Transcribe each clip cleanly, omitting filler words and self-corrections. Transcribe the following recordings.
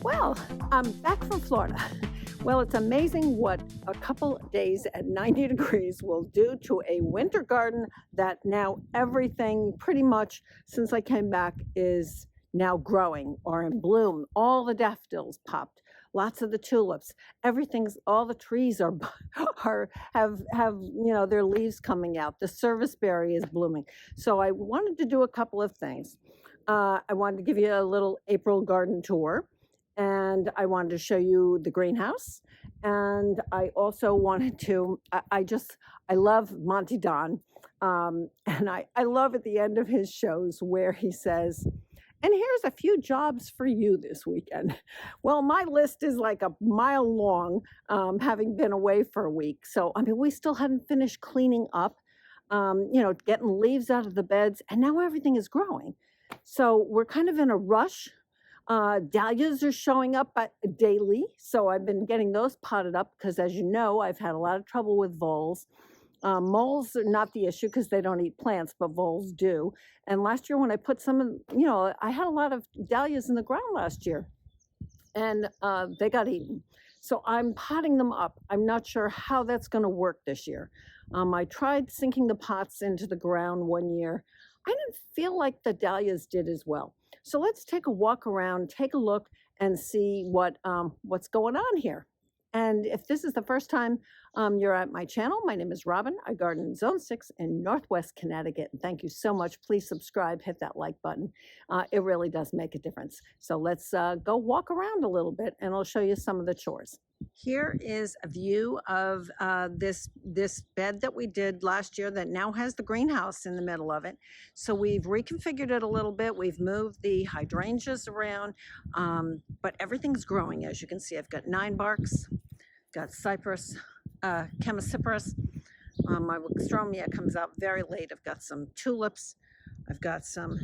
Well, I'm back from Florida. Well, it's amazing what a couple days at 90 degrees will do to a winter garden that now everything pretty much since I came back is now growing or in bloom. All the daffodils popped, lots of the tulips, everything's all the trees are have their leaves coming out. The serviceberry is blooming. So I wanted to do a couple of things. I wanted to give you a little April garden tour, and I wanted to show you the greenhouse. And I also wanted to, I love Monty Don. And I love at the end of his shows where he says, and here's a few jobs for you this weekend. Well, my list is like a mile long, having been away for a week. So, I mean, we still haven't finished cleaning up, getting leaves out of the beds, and now everything is growing. So we're kind of in a rush. Dahlias are showing up daily, so I've been getting those potted up because, as you know, I've had a lot of trouble with voles. Moles are not the issue because they don't eat plants, but voles do. And last year when I put I had a lot of dahlias in the ground last year, and they got eaten. So I'm potting them up. I'm not sure how that's going to work this year. I tried sinking the pots into the ground one year. I didn't feel like the dahlias did as well. So let's take a walk around, take a look, and see what's going on here. And if this is the first time you're at my channel, my name is Robin. I garden in Zone 6 in Northwest Connecticut. And thank you so much. Please subscribe, hit that like button. It really does make a difference. So let's go walk around a little bit, and I'll show you some of the chores. Here is a view of this bed that we did last year that now has the greenhouse in the middle of it. So we've reconfigured it a little bit. We've moved the hydrangeas around, but everything's growing. As you can see, I've got 9 barks, got cypress, chemacyparis. My wickstromia comes out very late. I've got some tulips. I've got some,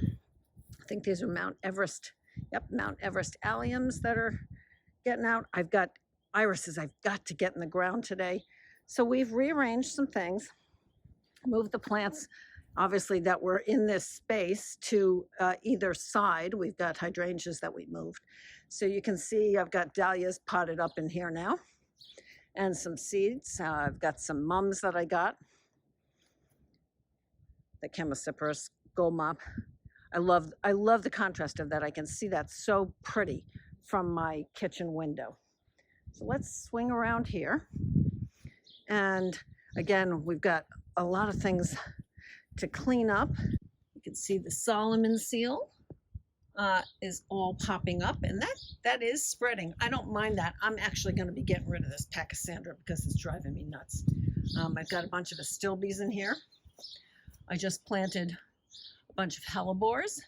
I think these are Mount Everest alliums that are getting out. I've got irises I've got to get in the ground today. So we've rearranged some things, moved the plants, obviously, that were in this space to either side. We've got hydrangeas that we moved. So you can see I've got dahlias potted up in here now, and some seeds. I've got some mums that I got. The chemacyparis gold mop. I love the contrast of that. I can see that so pretty from my kitchen window. So let's swing around here. And again, we've got a lot of things to clean up. You can see the Solomon seal is all popping up, and that is spreading. I don't mind that. I'm actually going to be getting rid of this Pachysandra because it's driving me nuts. I've got a bunch of astilbes in here. I just planted a bunch of hellebores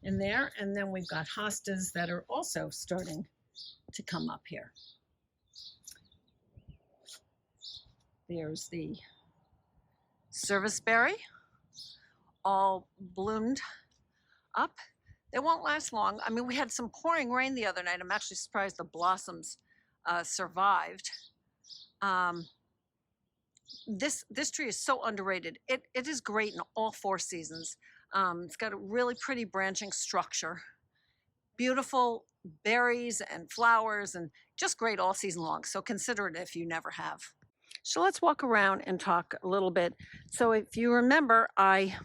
in there, and then we've got hostas that are also starting to come up here. There's the serviceberry, all bloomed up. They won't last long. I mean, we had some pouring rain the other night. I'm actually surprised the blossoms survived. This tree is so underrated. It is great in all 4 seasons. It's got a really pretty branching structure, beautiful berries and flowers, and just great all season long. So consider it if you never have. So let's walk around and talk a little bit. So if you remember, I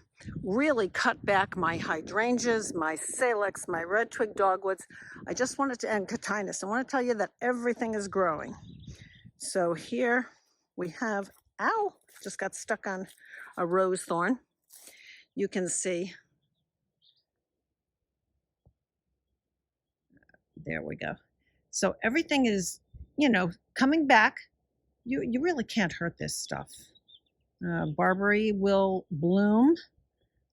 really cut back my hydrangeas, my salix, my red twig dogwoods. I just wanted to end cotinus. I want to tell you that everything is growing. So here we have, ow, just got stuck on a rose thorn. You can see, there we go. So everything is, coming back. You really can't hurt this stuff. Barberry will bloom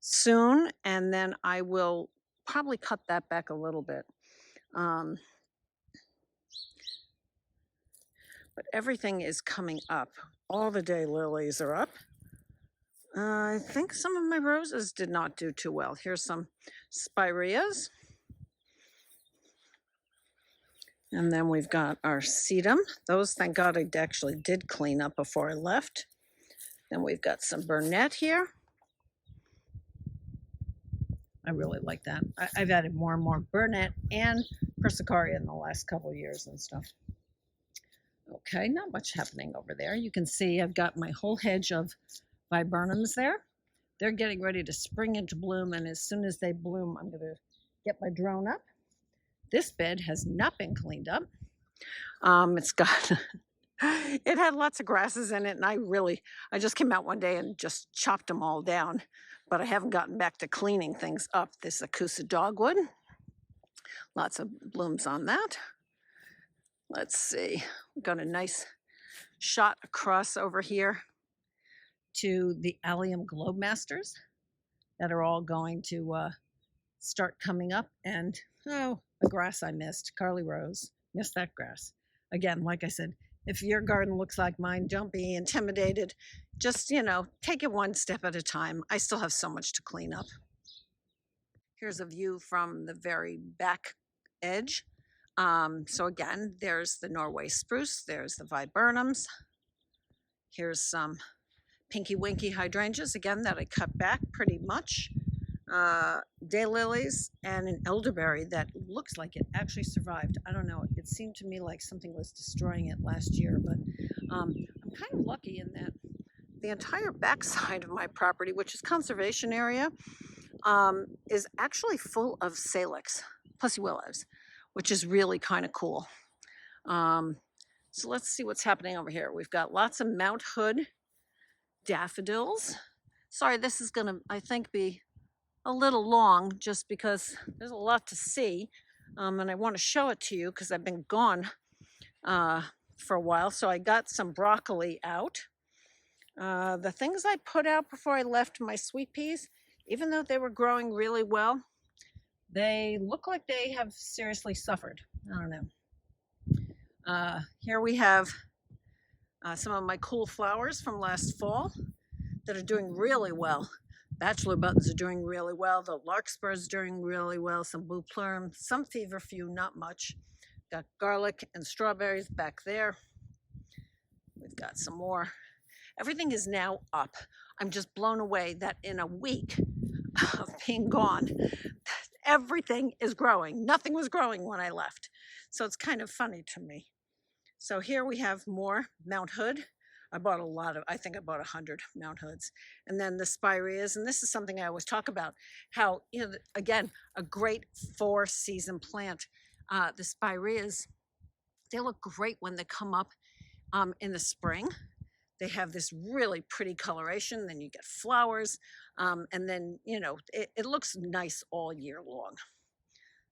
soon, and then I will probably cut that back a little bit. But everything is coming up. All the daylilies are up. I think some of my roses did not do too well. Here's some spireas. And then we've got our sedum. Those, thank God, I actually did clean up before I left. Then we've got some burnet here. I really like that. I've added more and more burnet and persicaria in the last couple of years and stuff. Okay, not much happening over there. You can see I've got my whole hedge of viburnums there. They're getting ready to spring into bloom, and as soon as they bloom, I'm going to get my drone up. This bed has not been cleaned up. It's got, it had lots of grasses in it, and I just came out one day and just chopped them all down, but I haven't gotten back to cleaning things up. This Acusa dogwood, lots of blooms on that. Let's see, we've got a nice shot across over here to the Allium Globemasters that are all going to start coming up. And a grass I missed, Carly Rose, missed that grass. Again, like I said, if your garden looks like mine, don't be intimidated. Just, take it one step at a time. I still have so much to clean up. Here's a view from the very back edge. So again, there's the Norway spruce, there's the viburnums. Here's some pinky winky hydrangeas, again, that I cut back pretty much. Daylilies and an elderberry that looks like it actually survived. I don't know, it seemed to me like something was destroying it last year, but I'm kind of lucky in that the entire backside of my property, which is conservation area, is actually full of salix, pussy willows, which is really kind of cool. So let's see what's happening over here. We've got lots of Mount Hood daffodils. Sorry, this is gonna, I think, be a little long just because there's a lot to see, and I want to show it to you because I've been gone for a while. So I got some broccoli out. The things I put out before I left, my sweet peas, even though they were growing really well, they look like they have seriously suffered. I don't know. Here we have some of my cool flowers from last fall that are doing really well. Bachelor buttons are doing really well. The larkspur's doing really well. Some blue plum, some feverfew, not much. Got garlic and strawberries back there. We've got some more. Everything is now up. I'm just blown away that in a week of being gone, everything is growing. Nothing was growing when I left. So it's kind of funny to me. So here we have more Mount Hood. I bought a lot of, I think I bought 100 Mount Hoods. And then the spireas, and this is something I always talk about, how, again, a great 4-season plant. The spireas, they look great when they come up in the spring. They have this really pretty coloration, then you get flowers, and then, it looks nice all year long.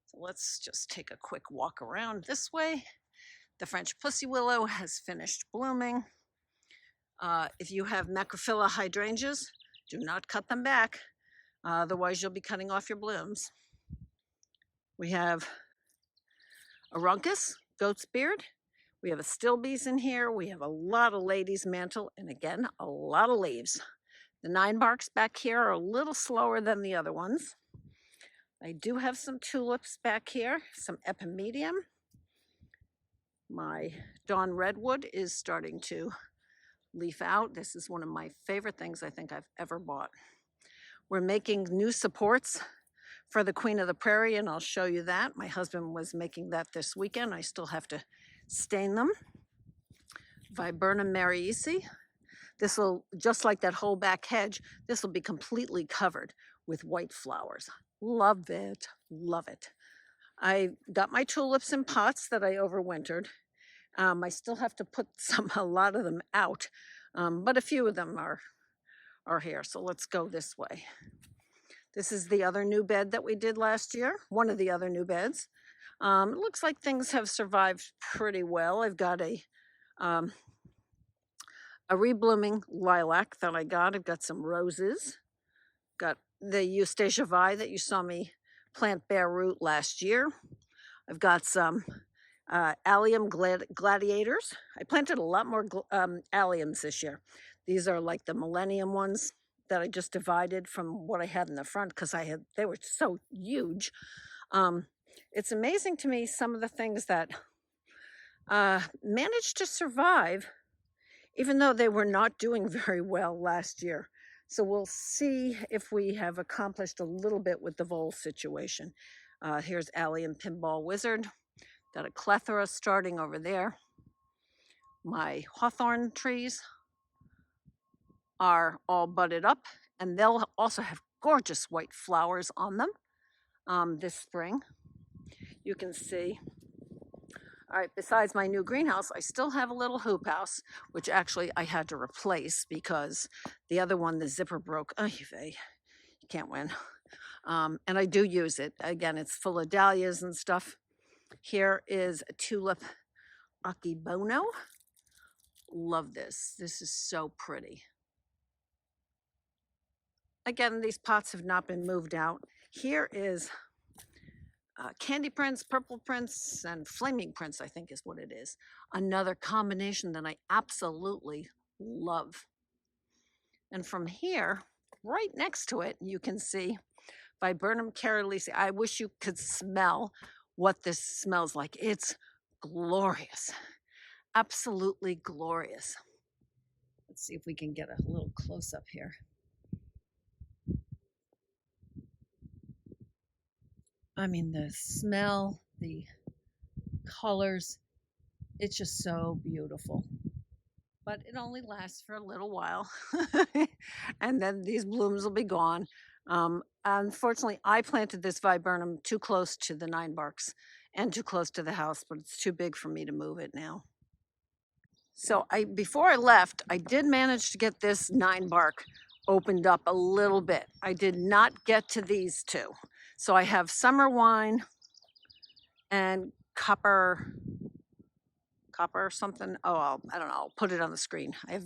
So let's just take a quick walk around this way. The French pussy willow has finished blooming. If you have macrophylla hydrangeas, do not cut them back. Otherwise, you'll be cutting off your blooms. We have a Runkus, goat's beard. We have a stilbees in here. We have a lot of ladies' mantle, and again, a lot of leaves. The 9-barks back here are a little slower than the other ones. I do have some tulips back here, some epimedium. My dawn redwood is starting to leaf out. This is one of my favorite things I think I've ever bought. We're making new supports for the Queen of the Prairie, and I'll show you that. My husband was making that this weekend. I still have to stain them. Viburnum mariaci. This will, just like that whole back hedge, this will be completely covered with white flowers. Love it, love it. I got my tulips in pots that I overwintered. I still have to put a lot of them out, but a few of them are here. So let's go this way. This is the other new bed that we did last year, one of the other new beds. It looks like things have survived pretty well. I've got a reblooming lilac that I got. I've got some roses. Got the Eustacia vi that you saw me plant bare root last year. I've got some allium gladiators. I planted a lot more alliums this year. These are like the millennium ones that I just divided from what I had in the front because they were so huge. It's amazing to me some of the things that managed to survive even though they were not doing very well last year. So we'll see if we have accomplished a little bit with the vole situation. Here's Allie and Pinball Wizard. Got a plethora starting over there. My hawthorn trees are all budded up, and they'll also have gorgeous white flowers on them this spring. You can see. All right, besides my new greenhouse, I still have a little hoop house, which actually I had to replace because the other one, the zipper broke. Oh, you can't win. And I do use it. Again, it's full of dahlias and stuff. Here is a tulip akibono. Love this. This is so pretty. Again, these pots have not been moved out. Here is Candy Prince, Purple Prince, and Flaming Prince, I think is what it is. Another combination that I absolutely love. And from here, right next to it, you can see Viburnum caryophyllaceae. I wish you could smell what this smells like. It's glorious. Absolutely glorious. Let's see if we can get a little close up here. I mean, the smell, the colors, it's just so beautiful. But it only lasts for a little while. And then these blooms will be gone. Unfortunately, I planted this viburnum too close to the 9-barks and too close to the house, but it's too big for me to move it now. So before I left, I did manage to get this 9-bark opened up a little bit. I did not get to these two. So I have summer wine and copper something. Oh, I don't know. I'll put it on the screen. I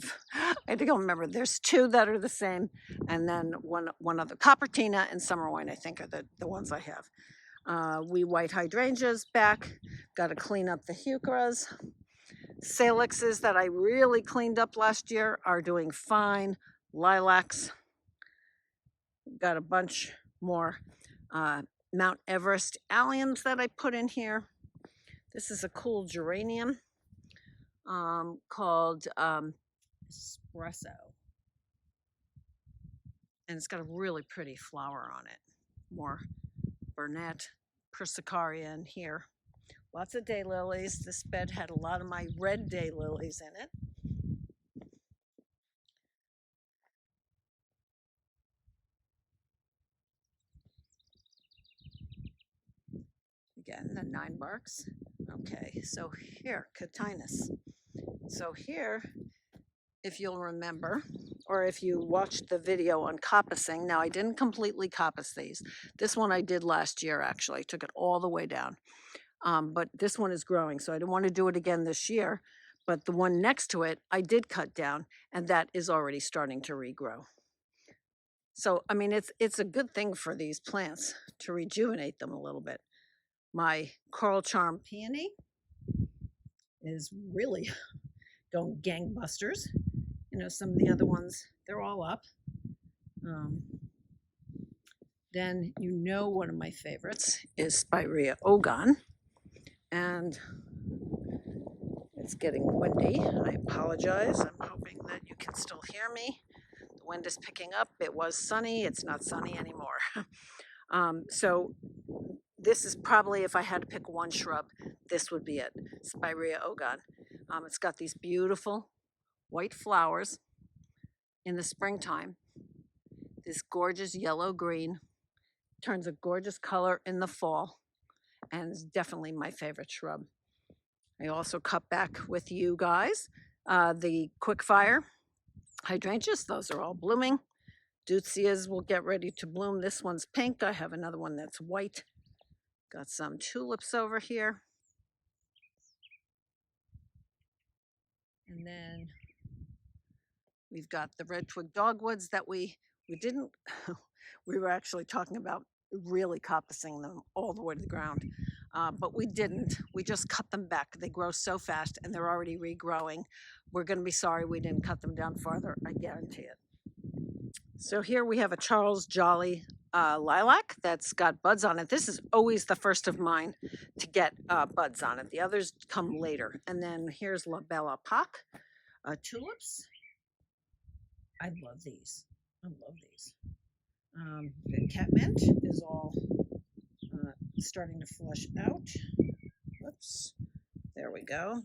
think I'll remember. There's two that are the same, and then one other. Copper Tina and summer wine, I think, are the ones I have. Wee white hydrangeas back. Got to clean up the heucheras. Salixes that I really cleaned up last year are doing fine. Lilacs. Got a bunch more Mount Everest alliums that I put in here. This is a cool geranium called Espresso. And it's got a really pretty flower on it. More Burnett, Persicaria in here. Lots of daylilies. This bed had a lot of my red daylilies in it. Again, the 9-barks. Okay, so here, Catinus. So here, if you'll remember, or if you watched the video on coppicing, now I didn't completely coppice these. This one I did last year, actually. I took it all the way down. But this one is growing, so I didn't want to do it again this year. But the one next to it, I did cut down, and that is already starting to regrow. So, I mean, it's a good thing for these plants to rejuvenate them a little bit. My Coral Charm peony is really going gangbusters. You know, some of the other ones, they're all up. Then, you know, one of my favorites is Spirea ogon. And it's getting windy. I apologize. I'm hoping that you can still hear me. The wind is picking up. It was sunny. It's not sunny anymore. So this is probably, if I had to pick one shrub, this would be it. Spirea ogon. It's got these beautiful white flowers in the springtime. This gorgeous yellow-green turns a gorgeous color in the fall, and it's definitely my favorite shrub. I also cut back with you guys the quickfire hydrangeas. Those are all blooming. Deutzias will get ready to bloom. This one's pink. I have another one that's white. Got some tulips over here. And then we've got the red twig dogwoods that we didn't, we were actually talking about really coppicing them all the way to the ground. But we didn't. We just cut them back. They grow so fast and they're already regrowing. We're going to be sorry we didn't cut them down farther. I guarantee it. So here we have a Charles Jolly lilac that's got buds on it. This is always the first of mine to get buds on it. The others come later. And then here's La Belle Époque tulips. I love these. I love these. The catmint is all starting to flush out. Whoops, there we go.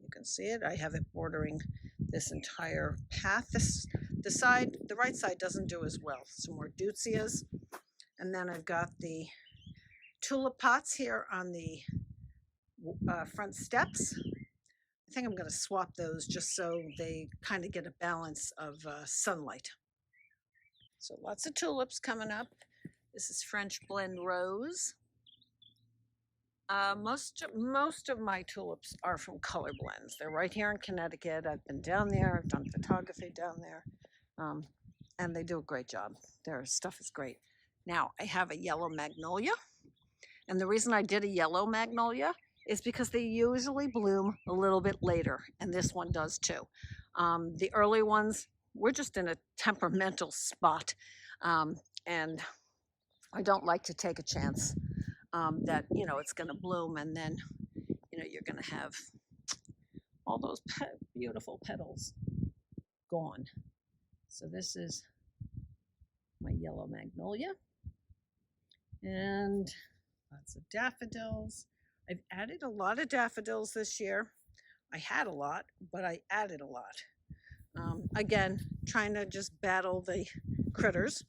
You can see it. I have it bordering this entire path. The right side doesn't do as well. Some more deutzias. And then I've got the tulip pots here on the front steps. I think I'm going to swap those just so they kind of get a balance of sunlight. So lots of tulips coming up. This is French blend rose. Most of my tulips are from color blends. They're right here in Connecticut. I've been down there. I've done photography down there, and they do a great job. Their stuff is great. Now I have a yellow magnolia, and the reason I did a yellow magnolia is because they usually bloom a little bit later, and this one does too. The early ones, we're just in a temperamental spot, and I don't like to take a chance that it's going to bloom and then you're going to have all those beautiful petals gone. So this is my yellow magnolia and lots of daffodils. I've added a lot of daffodils this year. I had a lot, but I added a lot. Again, trying to just battle the critters.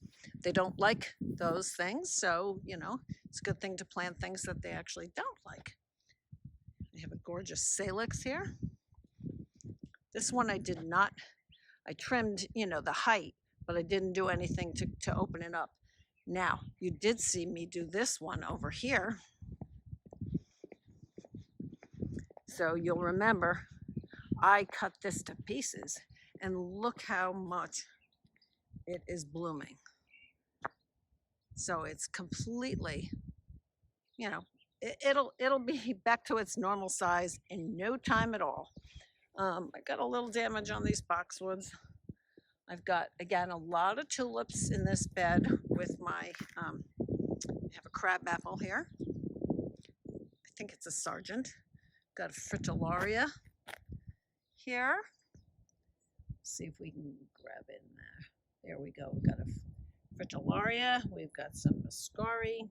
They don't like those things, so it's a good thing to plant things that they actually don't like. I have a gorgeous salix here. This one I did not, I trimmed the height, but I didn't do anything to open it up. Now you did see me do this one over here, so you'll remember I cut this to pieces, and look how much it is blooming. So it's completely, it'll be back to its normal size in no time at all. I got a little damage on these boxwoods. I've got, again, a lot of tulips in this bed with my, I have a crabapple here. I think it's a Sargent. Got a fritillaria here. See if we can grab it in there. There we go. We've got a fritillaria. We've got some muscari.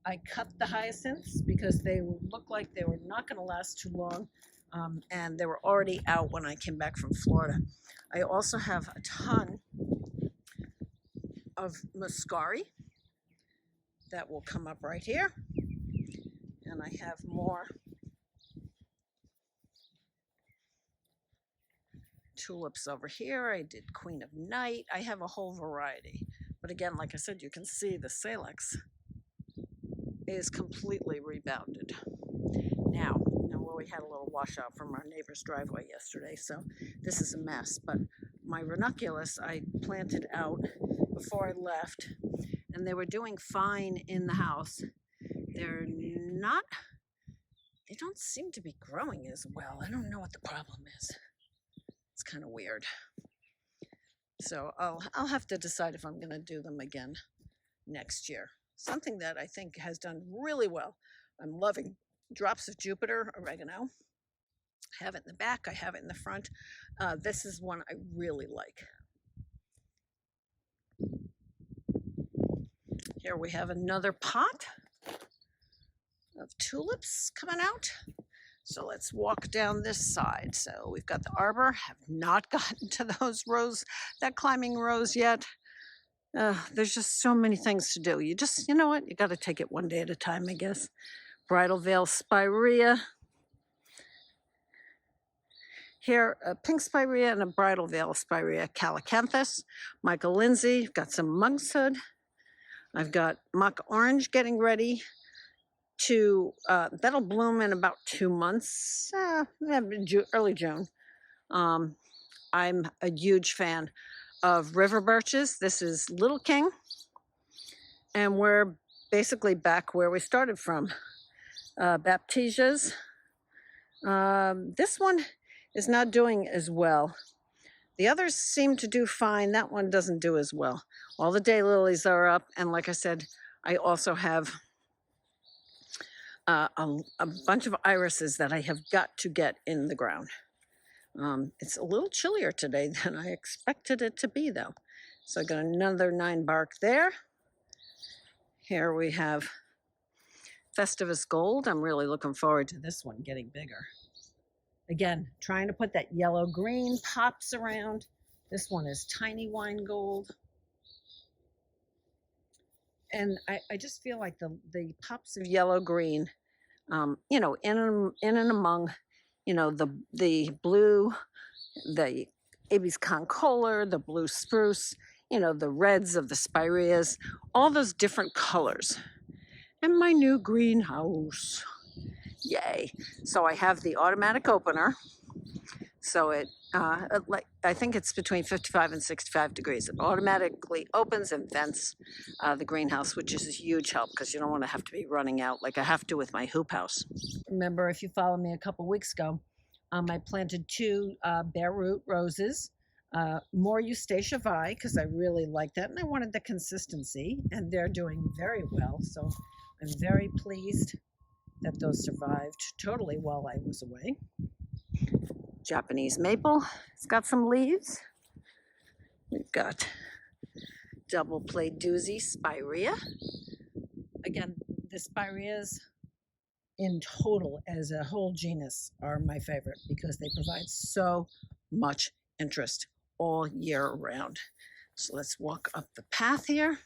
I cut the hyacinths because they looked like they were not going to last too long, and they were already out when I came back from Florida. I also have a ton of muscari that will come up right here, and I have more tulips over here. I did Queen of Night. I have a whole variety. But again, like I said, you can see the salix is completely rebounded. Now we had a little washout from our neighbor's driveway yesterday, so this is a mess. But my ranunculus I planted out before I left, and they were doing fine in the house. They don't seem to be growing as well. I don't know what the problem is. It's kind of weird. So I'll have to decide if I'm going to do them again next year. Something that I think has done really well. I'm loving drops of Jupiter oregano. I have it in the back. I have it in the front. This is one I really like. Here we have another pot of tulips coming out. So let's walk down this side. So we've got the arbor. Have not gotten to those that climbing rose yet. There's just so many things to do. You know what? You got to take it one day at a time, I guess. Bridal veil spirea. Here, a pink spirea and a bridal veil spirea. Calacanthus. Michael Lindsay. Got some monkshood. I've got mock orange getting ready to, that'll bloom in about 2 months, early June. I'm a huge fan of river birches. This is Little King, and we're basically back where we started from. Baptisias. This one is not doing as well. The others seem to do fine. That one doesn't do as well. All the daylilies are up, and like I said, I also have a bunch of irises that I have got to get in the ground. It's a little chillier today than I expected it to be, though. So I got another 9 bark there. Here we have Festivus Gold. I'm really looking forward to this one getting bigger. Again, trying to put that yellow-green pops around. This one is Tiny Wine Gold. And I just feel like the pops of yellow-green, you know, in and among, you know, the blue, the Abies concolor, the blue spruce, you know, the reds of the spireas, all those different colors. And my new greenhouse, yay. So I have the automatic opener. So like I think it's between 55 and 65 degrees. It automatically opens and vents the greenhouse, which is a huge help because you don't want to have to be running out like I have to with my hoop house. Remember, if you followed me a couple weeks ago, I planted 2 bare root roses, more Eustacia Vi, because I really like that, and I wanted the consistency, and they're doing very well. So I'm very pleased that those survived totally while I was away. Japanese maple, it's got some leaves. We've got double play doozy spirea. Again, the spireas in total as a whole genus are my favorite because they provide so much interest all year round. So let's walk up the path here.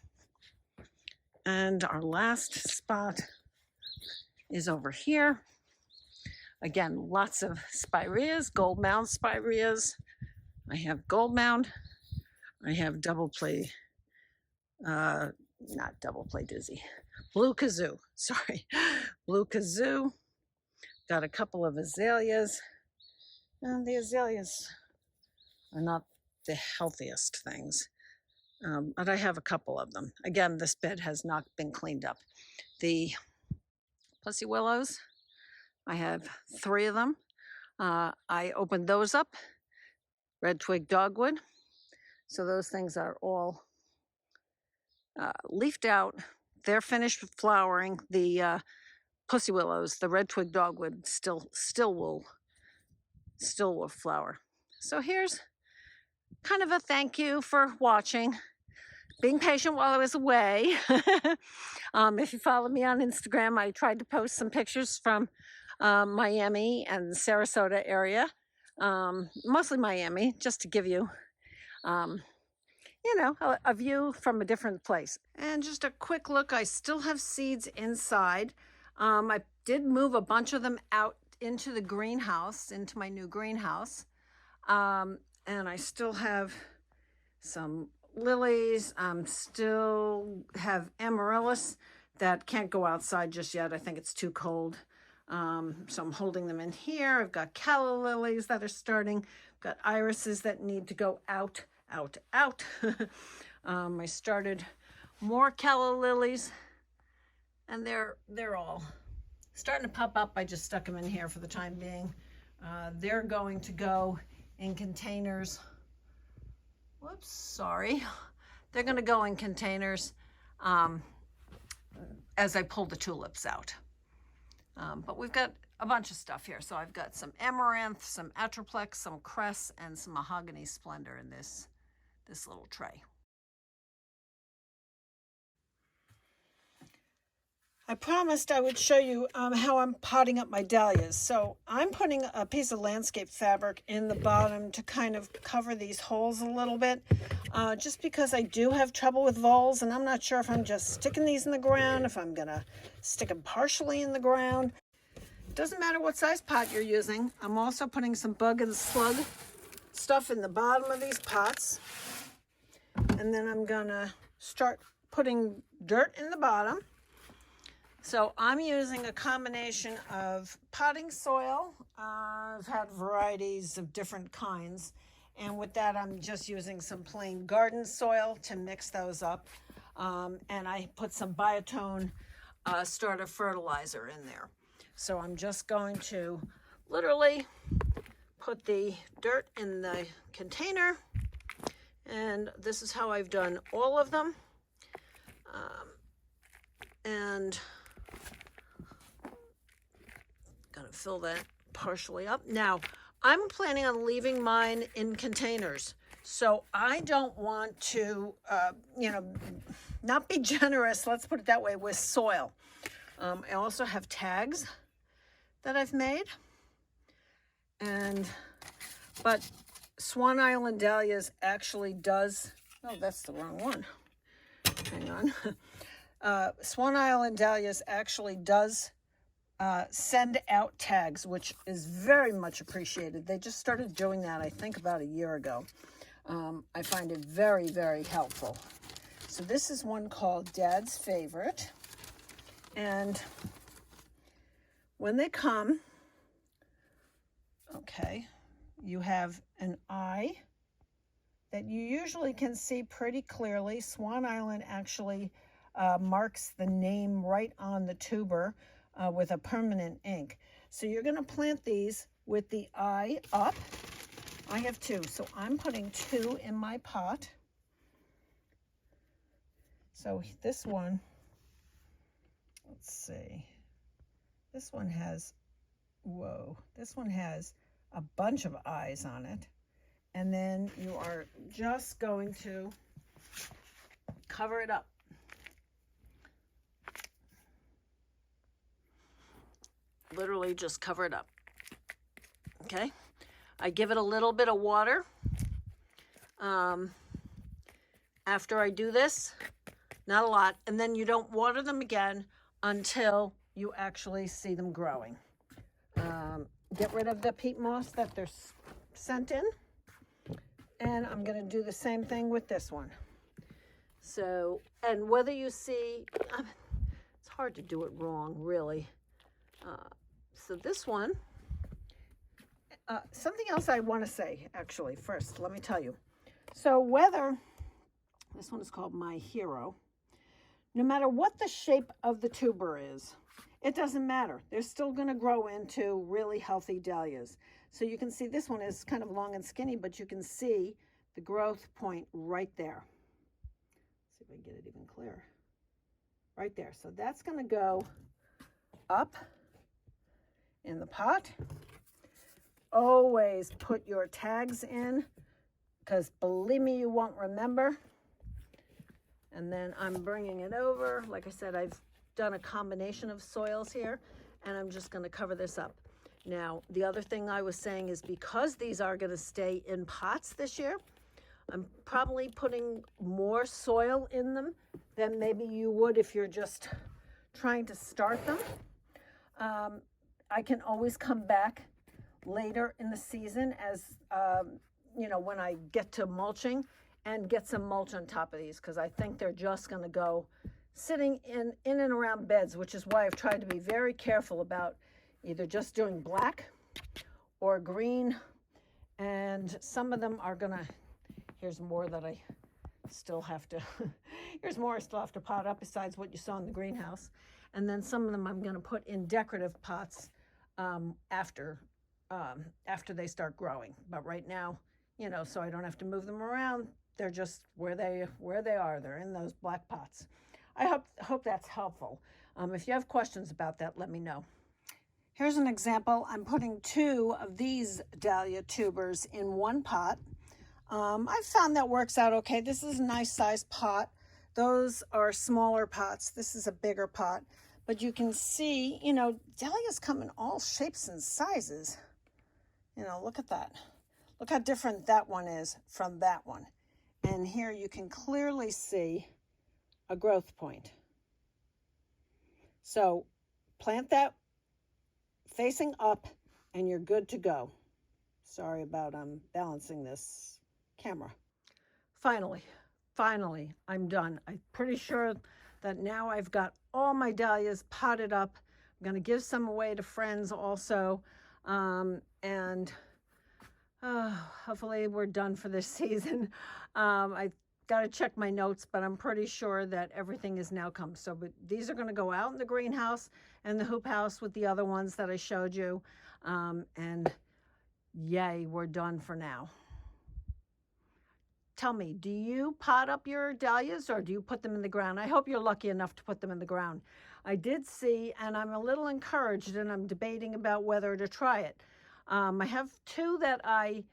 And our last spot is over here. Again, lots of spireas, gold mound spireas. I have gold mound. I have double play, not double play dizzy, blue kazoo, sorry, blue kazoo. Got a couple of azaleas. And the azaleas are not the healthiest things, but I have a couple of them. Again, this bed has not been cleaned up. The pussy willows, I have 3 of them. I opened those up, red twig dogwood. So those things are all leafed out. They're finished flowering. The pussy willows, the red twig dogwood still will flower. So here's kind of a thank you for watching, being patient while I was away. If you follow me on Instagram, I tried to post some pictures from Miami and Sarasota area, mostly Miami, just to give you, you know, a view from a different place. And just a quick look, I still have seeds inside. I did move a bunch of them out into the greenhouse, into my new greenhouse. And I still have some lilies. Still have amaryllis that can't go outside just yet. I think it's too cold. So I'm holding them in here. I've got calla lilies that are starting. I've got irises that need to go out. I started more calla lilies, and they're all starting to pop up. I just stuck them in here for the time being. They're going to go in containers. Whoops, sorry. They're going to go in containers as I pull the tulips out. But we've got a bunch of stuff here. So I've got some amaranth, some atroplex, some cress, and some mahogany splendor in this little tray. I promised I would show you how I'm potting up my dahlias. So I'm putting a piece of landscape fabric in the bottom to kind of cover these holes a little bit, just because I do have trouble with voles, and I'm not sure if I'm just sticking these in the ground, if I'm gonna stick them partially in the ground. It doesn't matter what size pot you're using. I'm also putting some bug and slug stuff in the bottom of these pots. And then I'm gonna start putting dirt in the bottom. So I'm using a combination of potting soil. I've had varieties of different kinds. And with that, I'm just using some plain garden soil to mix those up. And I put some biotone starter fertilizer in there. So I'm just going to literally put the dirt in the container. And this is how I've done all of them. And gonna fill that partially up. Now, I'm planning on leaving mine in containers. So I don't want to, you know, not be generous, let's put it that way, with soil. I also have tags that I've made. But Swan Island Dahlias actually does, oh, that's the wrong one. Hang on. Swan Island Dahlias actually does send out tags, which is very much appreciated. They just started doing that, I think, about a year ago. I find it very, very helpful. So this is one called Dad's Favorite. And when they come, okay, you have an eye that you usually can see pretty clearly. Swan Island actually marks the name right on the tuber with a permanent ink. So you're going to plant these with the eye up. I have 2, so I'm putting 2 in my pot. So this one, let's see, this one has, whoa, this one has a bunch of eyes on it. And then you are just going to cover it up. Literally just cover it up. Okay. I give it a little bit of water. After I do this, not a lot, and then you don't water them again until you actually see them growing. Get rid of the peat moss that they're sent in. And I'm going to do the same thing with this one. So, and whether you see, it's hard to do it wrong, really. So this one, something else I want to say, actually, first, let me tell you. So whether, this one is called My Hero, no matter what the shape of the tuber is, it doesn't matter. They're still going to grow into really healthy dahlias. So you can see this one is kind of long and skinny, but you can see the growth point right there. Let's see if I can get it even clearer. Right there. So that's going to go up in the pot. Always put your tags in, because believe me, you won't remember. And then I'm bringing it over. Like I said, I've done a combination of soils here, and I'm just going to cover this up. Now, the other thing I was saying is because these are going to stay in pots this year, I'm probably putting more soil in them than maybe you would if you're just trying to start them. I can always come back later in the season as, you know, when I get to mulching, and get some mulch on top of these, because I think they're just going to go sitting in and around beds, which is why I've tried to be very careful about either just doing black or green. And some of them are going to, here's more that I still have to, here's more I still have to pot up besides what you saw in the greenhouse. And then some of them I'm going to put in decorative pots after they start growing. But right now, you know, so I don't have to move them around, they're just where they are. They're in those black pots. I hope that's helpful. If you have questions about that, let me know. Here's an example. I'm putting 2 of these dahlia tubers in one pot. I've found that works out okay. This is a nice sized pot. Those are smaller pots. This is a bigger pot. But you can see, you know, dahlias come in all shapes and sizes. You know, look at that. Look how different that one is from that one. And here you can clearly see a growth point. So plant that facing up and you're good to go. Sorry about balancing this camera. Finally, I'm done. I'm pretty sure that now I've got all my dahlias potted up. I'm going to give some away to friends also. Hopefully we're done for this season. I got to check my notes, but I'm pretty sure that everything is now come. So but these are going to go out in the greenhouse and the hoop house with the other ones that I showed you. And yay, we're done for now. Tell me, do you pot up your dahlias or do you put them in the ground? I hope you're lucky enough to put them in the ground. I did see, and I'm a little encouraged, and I'm debating about whether to try it. I have 2 that I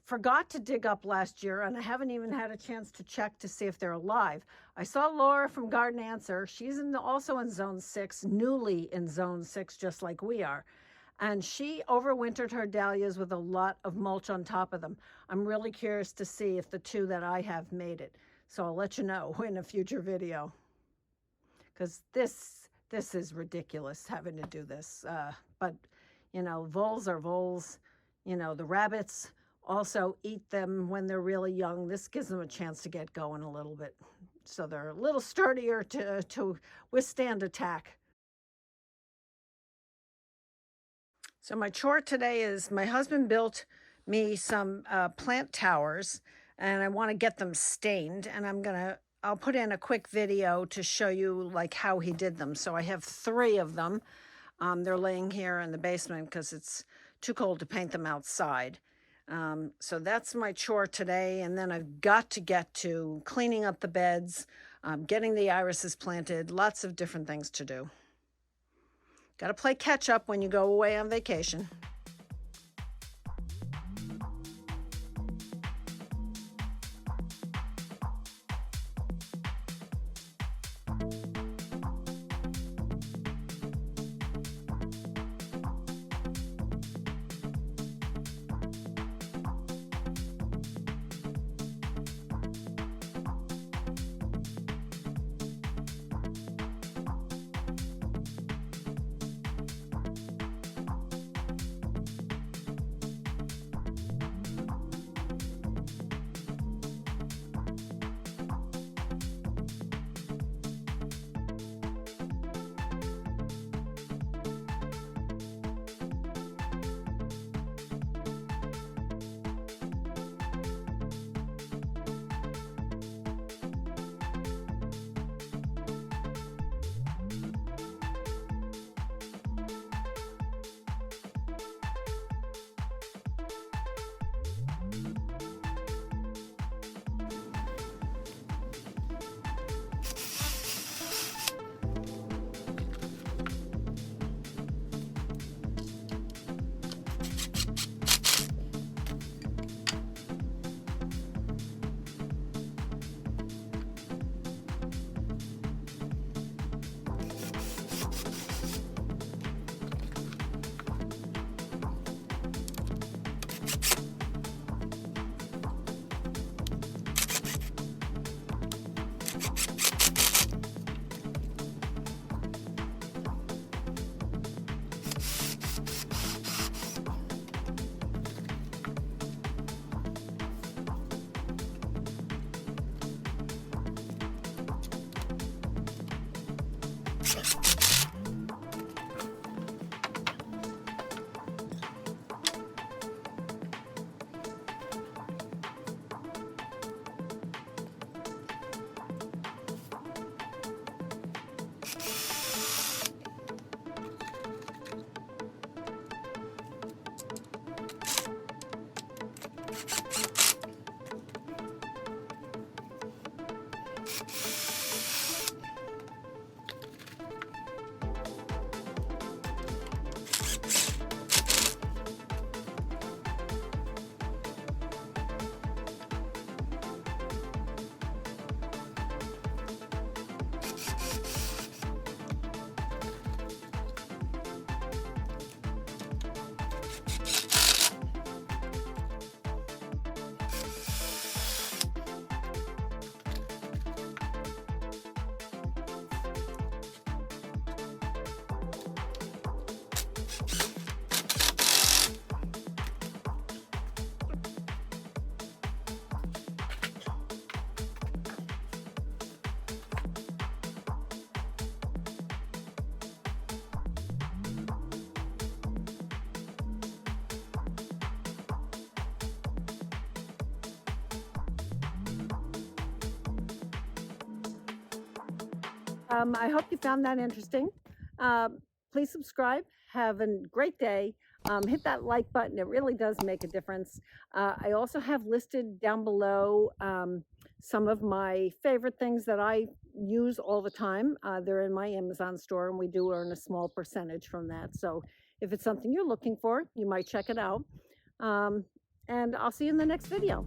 forgot to dig up last year, and I haven't even had a chance to check to see if they're alive. I saw Laura from Garden Answer. She's also in Zone 6, newly in Zone 6, just like we are. And she overwintered her dahlias with a lot of mulch on top of them. I'm really curious to see if the two that I have made it. So I'll let you know in a future video. Because this is ridiculous having to do this. But, you know, voles are voles. You know, the rabbits also eat them when they're really young. This gives them a chance to get going a little bit. So they're a little sturdier to withstand attack. So my chore today is my husband built me some plant towers, and I want to get them stained, and I'll put in a quick video to show you like how he did them. So I have 3 of them. They're laying here in the basement because it's too cold to paint them outside. So that's my chore today, and then I've got to get to cleaning up the beds, getting the irises planted, lots of different things to do. Got to play catch up when you go away on vacation. I hope you found that interesting. Please subscribe. Have a great day. Hit that like button. It really does make a difference. I also have listed down below some of my favorite things that I use all the time. They're in my Amazon store, and we do earn a small percentage from that. So if it's something you're looking for, you might check it out. and I'll see you in the next video.